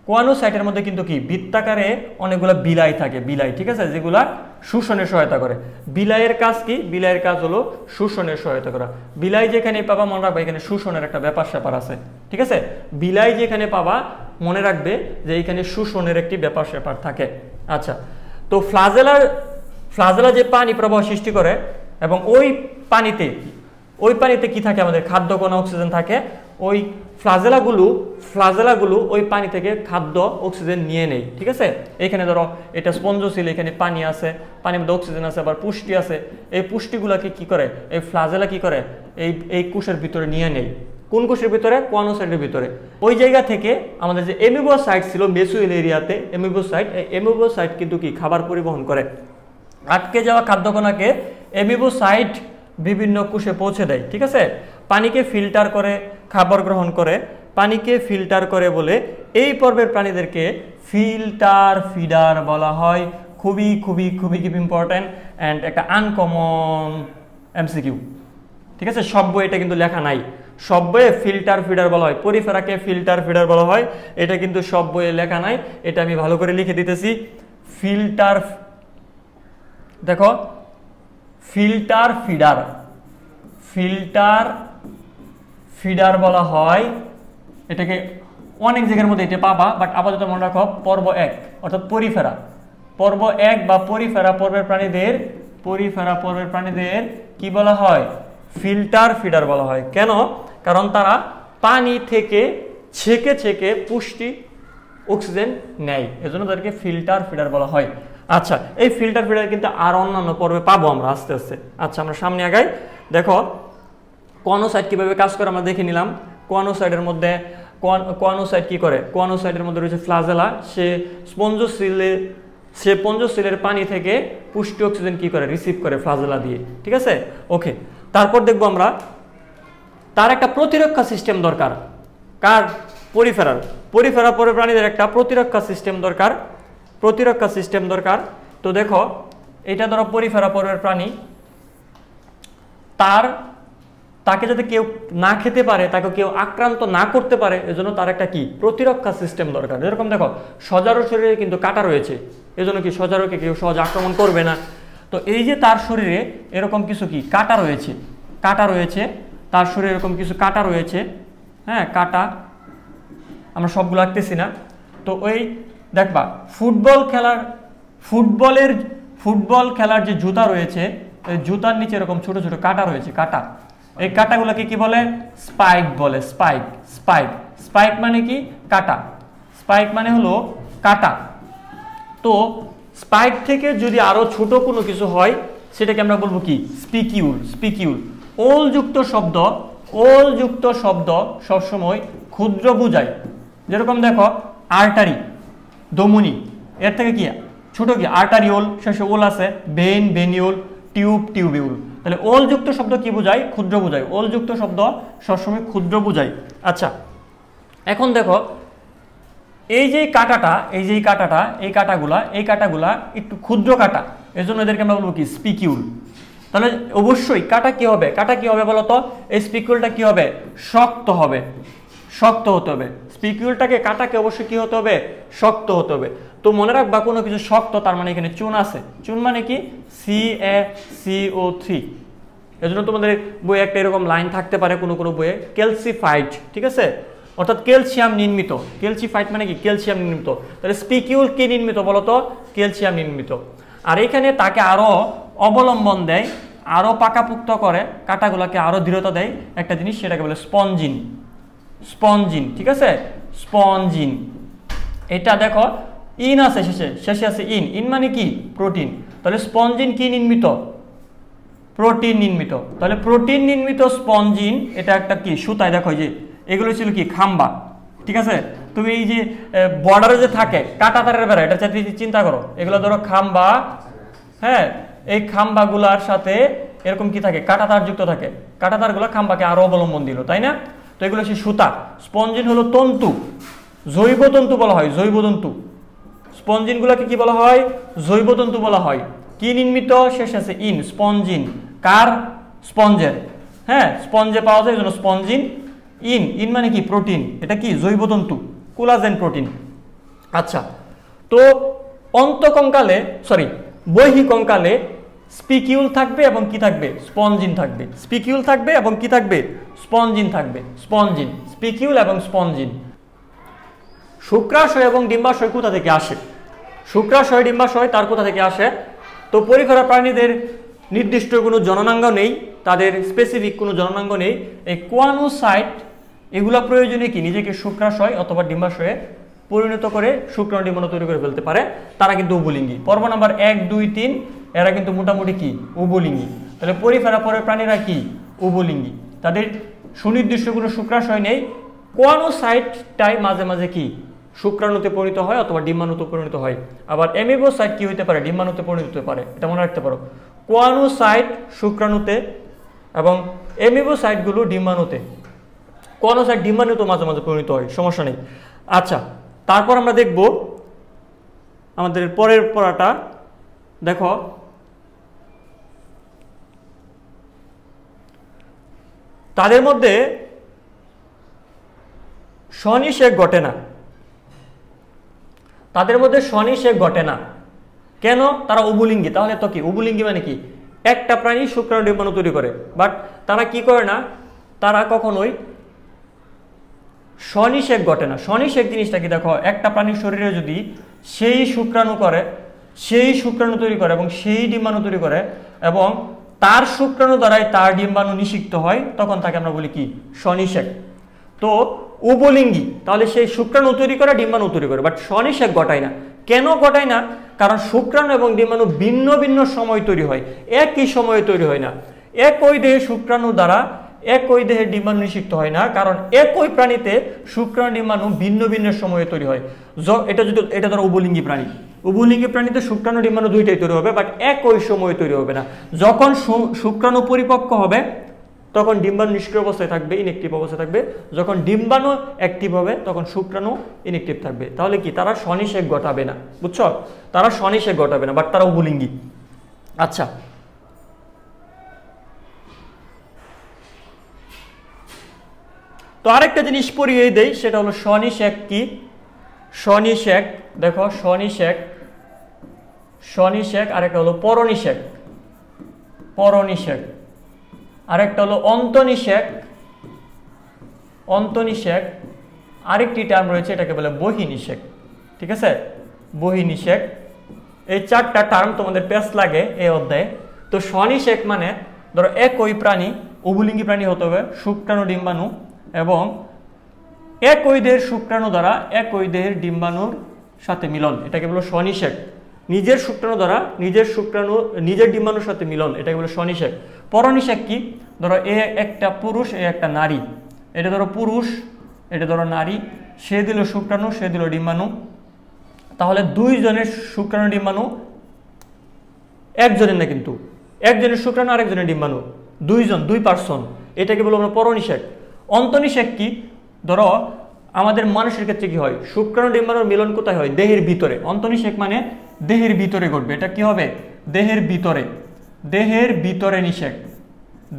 কোয়ানোসাইটের মধ্যে কিন্তু কি বৃত্তাকারে অনেকগুলো বিলাই থাকে, ঠিক আছে, যেগুলা শোষণের সহায়তা করে। বিলাইয়ের কাজ কি? বিলাইয়ের কাজ হলো শোষণের সহায়তা করা। বিলাই যেখানে পাবা মনে রাখবে এখানে শোষণের একটা ব্যাপার-স্যাপার আছে, ঠিক আছে? বিলাই যেখানে পাবা মনে রাখবে যে এখানে শোষণের একটি ব্যাপার-স্যাপার থাকে। আচ্ছা, তো ফ্লাজেলা যে পানি প্রবাহ সৃষ্টি করে এবং ওই পানিতে ওই পানিতে কি থাকে, আমাদের খাদ্য কণা অক্সিজেন থাকে। ওই ফ্লাজেলাগুলো ওই পানি থেকে খাদ্য অক্সিজেন নিয়ে নেয়, ঠিক আছে। এখানে ধরো এটা স্পঞ্জোসিল, এখানে পানি আছে, পানির মধ্যে অক্সিজেন আছে, আবার পুষ্টি আছে। এই পুষ্টিগুলোকে কি করে এই ফ্লাজেলা কি করে, এই কোষের ভিতরে নিয়ে নেয়। কোন কোষের ভিতরে? কনোসাইটের ভিতরে। ওই জায়গা থেকে আমাদের যে অ্যামিবোসাইট ছিল মেসোইল এরিয়াতে, অ্যামিবোসাইট, এই অ্যামিবোসাইট কিন্তু কি খাবার পরিবহন করে। আটকে যাওয়া খাদ্যকণাকে অ্যামিবোসাইট বিভিন্ন কোষে পৌঁছে দেয়, ঠিক আছে। পানিকে ফিল্টার করে খাবার গ্রহণ করে, পানিকে ফিল্টার করে বলে এই পর্বের প্রাণীদেরকে ফিল্টার ফিডার বলা হয়। খুবই খুবই খুবই ইম্পর্টেন্ট অ্যান্ড একটা আনকমন এমসিকিউ, ঠিক আছে। সব বই এটা কিন্তু লেখা নাই, সব বইয়ে ফিল্টার ফিডার বলা হয়, পরিফেরাকে ফিল্টার ফিডার বলা হয়, এটা কিন্তু সব বইয়ে লেখা নাই। এটা আমি ভালো করে লিখে দিতেছি। ফিল্টার, দেখো ফিল্টার ফিডার, ফিল্টার ফিডার বলা হয় এটাকে। অনেক জায়গার মধ্যে এটা পাবা, বাট আপাতত মনে রাখো পর্ব 1 অর্থাৎ পরিফেরা, পর্ব 1 বা পরিফেরা পর্বের প্রাণীদের কি বলা হয়? ফিল্টার ফিডার বলা হয়। কেন? কারণ তারা পানি থেকে ছেঁকে পুষ্টি অক্সিজেন নেয়, এজন্য তাদেরকে ফিল্টার ফিডার বলা হয়। আচ্ছা, এই ফিল্টার ফিডার কিন্তু আর অন্যান্য পর্বে পাবো আমরা আস্তে আস্তে। আচ্ছা, আমরা সামনে আগাই। দেখো কনোসাইট কিভাবে কাজ করে আমরা দেখে নিলাম। কনোসাইটের মধ্যে কনোসাইট কি করে? কনোসাইটের মধ্যে রয়েছে ফ্লাজেলা, সে স্পঞ্জোসিলের পানি থেকে পুষ্টি অক্সিজেন কি করে? রিসিভ করে ফ্লাজেলা দিয়ে, ঠিক আছে। ওকে, তারপর দেখবো আমরা তার একটা প্রতিরক্ষা সিস্টেম দরকার। কার? পরিফেরা পর্বের প্রাণীদের একটা প্রতিরক্ষা সিস্টেম দরকার। তো দেখো এটা ধরো পরিফেরা পর্বের প্রাণী, তাকে যাতে কেউ না খেতে পারে, তাকে কেউ আক্রান্ত না করতে পারে, এজন্য তার একটা কি প্রতিরক্ষা সিস্টেম দরকার। যেরকম দেখো সজারুর শরীরে কিন্তু কাঁটা রয়েছে, এজন্য কি সজারুকে কেউ সহজে আক্রমণ করবে না। তো এই যে তার শরীরে এরকম কিছু কি কাঁটা রয়েছে, তার শরীরে এরকম কিছু কাঁটা রয়েছে, হ্যাঁ কাঁটা, আমরা সবগুলো আঁকতেছি না। তো ওই দেখবা ফুটবল খেলার যে জুতা রয়েছে, এই জুতার নিচে এরকম ছোট ছোট কাঁটা রয়েছে, কাঁটা। এই কাঁটাগুলোকে কি বলে? স্পাইক বলে। স্পাইক মানে কি? কাঁটা। স্পাইক মানে হলো কাঁটা। তো স্পাইক থেকে যদি আরো ছোট কোনো কিছু হয় সেটাকে আমরা বলবো কি? স্পিকিউল। ওলযুক্ত শব্দ সবসময় ক্ষুদ্র বোঝায়। যেরকম দেখো আর্টারি, ধমনী, এর থেকে কি ছোট কি? আর্টারিওল, শেষে ওল আছে, ভেনিওল, টিউবিউল। তাহলে ওলযুক্ত শব্দ কি বোঝায়? ক্ষুদ্র বোঝায়। ওলযুক্ত শব্দ সবসময় ক্ষুদ্র বোঝায়। আচ্ছা, এখন দেখো এই কাঁটাগুলা একটু ক্ষুদ্র কাঁটা, এজন্য এদেরকে আমরা বলবো কি? স্পিকিউল। তাহলে অবশ্যই কাঁটা কি হবে বলতো? এই স্পিকিউলটা কি হবে? শক্ত হতে হবে। স্পিকিউলটাকে, কাঁটাকে অবশ্যই কি হতে হবে? শক্ত হতে হবে। তো মনে রাখবা কোনো কিছু শক্ত তার মানে এখানে চুন আছে। চুন মানে কি? CaCO3। এজন্য তোমাদের বইয়ে একটা এরকম লাইন থাকতে পারে কোনো বইয়ে, ক্যালসিফাইড, ঠিক আছে, অর্থাৎ ক্যালসিয়াম নির্মিত। ক্যালসিফাইড মানে কি? ক্যালসিয়াম নির্মিত। তাহলে স্পিকিউল কি নির্মিত বলতো? ক্যালসিয়াম নির্মিত। আর এখানে তাকে আরো অবলম্বন দেয়, আরো পাকাপুক্ত করে, কাঁটাগুলোকে আরো দৃঢ়তা দেয় একটা জিনিস, সেটাকে বলে স্পঞ্জিন, ঠিক আছে। স্পঞ্জিন। এটা দেখো ইন আছে, শেষে আছে ইন মানে কি? প্রোটিন। তাহলে স্পঞ্জিন কি নির্মিত? প্রোটিন নির্মিত। তাহলে প্রোটিন নির্মিত স্পঞ্জিন, এটা একটা কি? সুতায় দেখো যে এগুলো ছিল কি? খাম্বা, ঠিক আছে। তুমি এই যে বর্ডারে যে থাকে কাঁটা তারের বেড়া, এটা চিন্তা করো, এগুলো ধরো খাম্বা, হ্যাঁ, এই খাম্বাগুলার সাথে এরকম কি থাকে? কাঁটা তার যুক্ত থাকে। কাঁটা তারগুলো খাম্বাকে আরো অবলম্বন দিল, তাই না? তো এগুলো হচ্ছে সুতা। স্পঞ্জিন হলো তন্তু, জৈব তন্তু বলা হয়, জৈব তন্তু। স্পঞ্জিনগুলোকে কি বলা হয়? জৈব তন্তু বলা হয়। কি নির্মিত? শেষ আছে ইন, স্পঞ্জিন। কার? স্পঞ্জের, হ্যাঁ, স্পঞ্জে পাওয়া যায়, জন্য স্পঞ্জিন। ইন মানে কি? প্রোটিন। এটা কি? জৈব তন্তু, কোলাজেন প্রোটিন। আচ্ছা, তো বহিঃকঙ্কালে স্পিকিউল থাকবে এবং কি থাকবে? স্পঞ্জিন থাকবে। স্পিকিউল থাকবে এবং কি থাকবে? স্পঞ্জিন থাকবে। স্পিকিউল এবং স্পঞ্জিন। শুক্রাশয় এবং ডিম্বাশয় কোথা থেকে আসে? শুক্রাশয়, ডিম্বাশয় তার কোথা থেকে আসে? তো পরিফেরা প্রাণীদের নির্দিষ্ট কোনো জননাঙ্গ নেই, তাদের স্পেসিফিক কোনো জননাঙ্গ নেই। এই কোয়ানোসাইট এগুলা প্রয়োজনে কি নিজেকে শুক্রাশয় অথবা ডিম্বাশয়ে পরিণত করে শুক্রাণু ডিম্বাণু তৈরি করে ফেলতে পারে, তারা কিন্তু উভলিঙ্গী। পর্ব নাম্বার 1, 2, 3 এরা কিন্তু মোটামুটি কি উভলিঙ্গী। তাহলে পরিফেরা পরের প্রাণীরা কি উভলিঙ্গী, তাদের সুনির্দিষ্ট কোনো শুক্রাশয় নেই। কোয়ানোসাইটটাই মাঝে মাঝে কি শুক্রাণুতে পরিণত হয় অথবা ডিম্বাণুতে পরিণত হয়। আবার অ্যামিবোসাইট কি হতে পারে, ডিম্বাণুতে পরিণত হতে পারে, এটা মনে রাখতে পারো। কোয়ানোসাইট শুক্রাণুতে এবং অ্যামিবোসাইটগুলো ডিম্বাণুতে। কোয়ানোসাইট ডিম্বাণুতে মাঝে মাঝে পরিণত হয়, সমস্যা নেই। আচ্ছা, তারপর আমরা দেখব আমাদের পরের পড়াটা। দেখো তাদের মধ্যে স্বনিষেক ঘটে না, তাদের মধ্যে স্বনিষেক ঘটে না। কেন? তারা উভলিঙ্গী। তাহলে তো কি উভলিঙ্গী মানে কি একটা প্রাণী শুক্রাণু ডিম্বাণু তৈরি করে, বাট তারা কি করে না, তারা কখনোই স্বনিষেক ঘটে না। স্বনিষেক জিনিসটা কি দেখো, একটা প্রাণীর শরীরে যদি সেই শুক্রাণু করে, সেই শুক্রাণু তৈরি করে এবং সেই ডিম্বাণু তৈরি করে এবং তার শুক্রাণু দ্বারাই তার ডিম্বাণু নিষিক্ত হয়, তখন তাকে আমরা বলি কি স্বনিষেক। তো উভলিঙ্গী, তাহলে সেই শুক্রাণু তৈরি করে ডিম্বাণু তৈরি করে, বাট স্বনিষেক ঘটায় না। কেন ঘটায় না? কারণ শুক্রাণু এবং ডিম্বাণু ভিন্ন ভিন্ন সময় তৈরি হয়, একই সময়ে তৈরি হয় না। একই দেহে শুক্রাণু দ্বারা একই দেহের ডিম্বাণু নিষিক্ত হয় না, কারণ একই প্রাণীতে শুক্রাণু ডিম্বাণু ভিন্ন ভিন্ন সময়ে তৈরি হয়। এটা ধরো উভলিঙ্গী প্রাণী, উভলিঙ্গী প্রাণীতে শুক্রাণু ডিম্বাণু দুইটাই তৈরি হবে, বাট একই সময়ে তৈরি হবে না। যখন শুক্রাণু পরিপক্ক হবে তখন ডিম্বাণু নিষ্ক্রিয় অবস্থায় থাকবে, ইনএক্টিভ অবস্থায় থাকবে। যখন ডিম্বাণু অ্যাক্টিভ হবে তখন শুক্রাণু ইনএক্টিভ থাকবে। তাহলে কি তারা স্বনিষেক ঘটাবে না, বুঝছো? তারা স্বনিষেক ঘটাবে না, বাট তারা উভলিঙ্গী। আচ্ছা, তো আরেকটা জিনিস পড়িয়ে দেই, সেটা হলো স্বনিষেক কি। স্বনিষেক দেখো, স্বনিষেক, স্বনিষেক, আরেকটা হলো পরনিষেক, পরনিষেক, আরেকটা হলো অন্তনিষেক, অন্তনিষেক, আরেকটি টার্ম রয়েছে এটাকে বলে বহিনিষেক। ঠিক আছে, বহিনিষেক। এই চারটা টার্ম তোমাদের পেস লাগে এই অধ্যায়ে। তো স্বনিষেক মানে ধরো একই প্রাণী, উভলিঙ্গী প্রাণী হতে হবে, শুক্রাণু ডিম্বাণু এবং একই দেহের শুক্রাণু দ্বারা একই দেহের ডিম্বাণুর সাথে মিলন, এটাকে বলো স্বনিষেক। নিজের শুক্রাণু দ্বারা নিজের শুক্রাণু নিজের ডিম্বাণুর সাথে মিলন, এটাকে বলো স্বনিষেক। পরনিষেক কি? ধরো এ একটা পুরুষ, এ একটা নারী, এটা ধরো পুরুষ, এটা ধরো নারী, সে দিল শুক্রাণু, সে দিল ডিম্বাণু, তাহলে দুইজনের শুক্রাণু ডিম্বাণু একজনের না, কিন্তু একজনের শুক্রাণু আরেকজনের ডিম্বাণু, দুইজন, দুই পার্সন, এটাকে বলবো আমরা পরনিষেক। অন্তনিষেক কি? ধরো আমাদের মানুষের ক্ষেত্রে কি হয়, শুক্রাণু ডিম্বাণুর মিলন কোথায় হয়? দেহের ভিতরে। অন্তনিষেক মানে দেহের ভিতরে ঘটবে, এটা কি হবে? দেহের ভিতরে, দেহের ভিতরে নিষেক,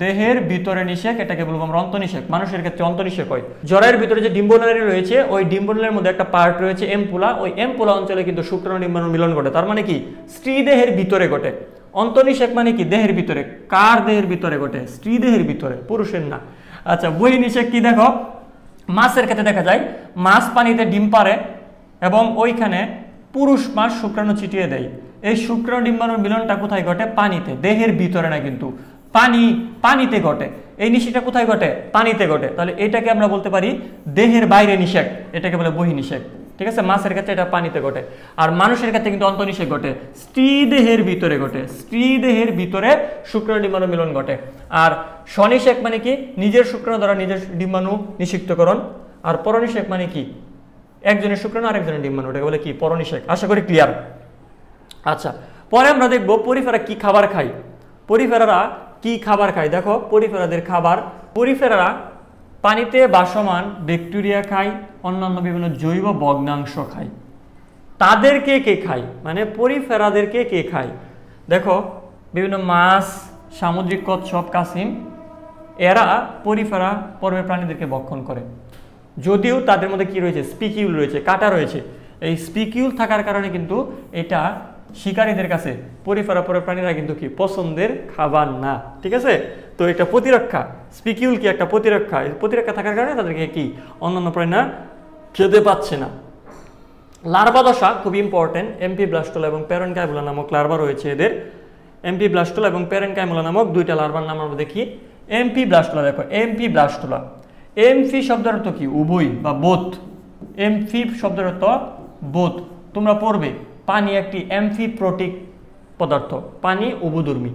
দেহের ভিতরে নিষেক, এটাকে বলবো আমরা অন্তনিষেক। মানুষের ক্ষেত্রে অন্তনিষেক হয়। জরায়ুর ভিতরে যে ডিম্বনালী রয়েছে, ওই ডিম্বনালীর মধ্যে একটা পার্ট রয়েছে এম্পুলা, ওই এম্পুলা অঞ্চলে কিন্তু শুক্রাণু ডিম্বাণুর মিলন ঘটে। তার মানে কি স্ত্রী দেহের ভিতরে ঘটে। অন্তনিষেক মানে কি দেহের ভিতরে। কার দেহের ভিতরে ঘটে? স্ত্রী দেহের ভিতরে, পুরুষের না। আচ্ছা, বহিনিষেক কি? দেখো মাছের ক্ষেত্রে দেখা যায়, মাছ পানিতে ডিম পারে এবং ওইখানে পুরুষ মাছ শুক্রাণু ছিটিয়ে দেয়। এই শুক্রাণু ডিম্বাণুর মিলনটা কোথায় ঘটে? পানিতে, দেহের ভিতরে না, কিন্তু পানিতে ঘটে। এই নিষেকটা কোথায় ঘটে? পানিতে ঘটে। তাহলে এটাকে আমরা বলতে পারি দেহের বাইরে নিষেক, এটাকে বলে বহিনিষেক। ঠিক আছে, মাছের ক্ষেত্রে এটা পানিতে ঘটে। আর মানুষের ক্ষেত্রে কিন্তু অন্তনিষেক ঘটে, স্ত্রী দেহের ভিতরে ঘটে, স্ত্রী দেহের ভিতরে শুক্রাণু ডিম্বাণু মিলন ঘটে। আর স্বনিষেক মানে কি নিজের শুক্রাণু দ্বারা নিজের ডিম্বাণু নিষিক্তকরণ। আর পরনিষেক মানে কি একজনের শুক্রাণু আরেকজনের ডিম্বাণু, এটাকে বলে কি পরনিষেক। আশা করি ক্লিয়ার। আচ্ছা, পরে আমরা দেখব পরিফেরা কি খাবার খায়। পরিফেরারা কি খাবার খায়? দেখো পরিফেরাদের খাবার, পরিফেরারা পানিতে ভাসমান ব্যাকটেরিয়া খায়, অন্যান্য বিভিন্ন জৈব ভগ্নাংশ খায়। তাদেরকে কে খায়? মানে পরিফেরাদেরকে কে খায়? দেখো বিভিন্ন মাছ, সামুদ্রিক কচ্ছপ, কাছিম, এরা পরিফেরা পর্বের প্রাণীদেরকে ভক্ষণ করে। যদিও তাদের মধ্যে কি রয়েছে? স্পিকিউল রয়েছে, কাঁটা রয়েছে। এই স্পিকিউল থাকার কারণে কিন্তু এটা শিকারীদের কাছে পরিফেরা পর্বের প্রাণীরা কিন্তু কি পছন্দের খাবার না। ঠিক আছে, তো এটা প্রতিরক্ষা। স্পিকিউল কি একটা প্রতিরক্ষা, প্রতিরক্ষা থাকার কারণে তাদেরকে কি অন্যান্য প্রাণীরা খেতে পাচ্ছে না। লার্ভা দশা খুব ইম্পর্টেন্ট। এমপি ব্লাস্টোলা এবং প্যারেনকাইবুলা নামক লার্ভা রয়েছে এদের। এমপি ব্লাস্টুলা এবং প্যারেনকাইমুলা নামক দুইটা লার্ভার নাম আমরা দেখি। এমপি ব্লাস্টুলা, দেখো এমপি ব্লাস্টুলা, এমপি শব্দের অর্থ কি? উভয় বা বোথ। এমপি শব্দের অর্থ বোথ। তোমরা পড়বে পানি একটি অ্যামফিপ্রোটিক পদার্থ, পানি উভধর্মী।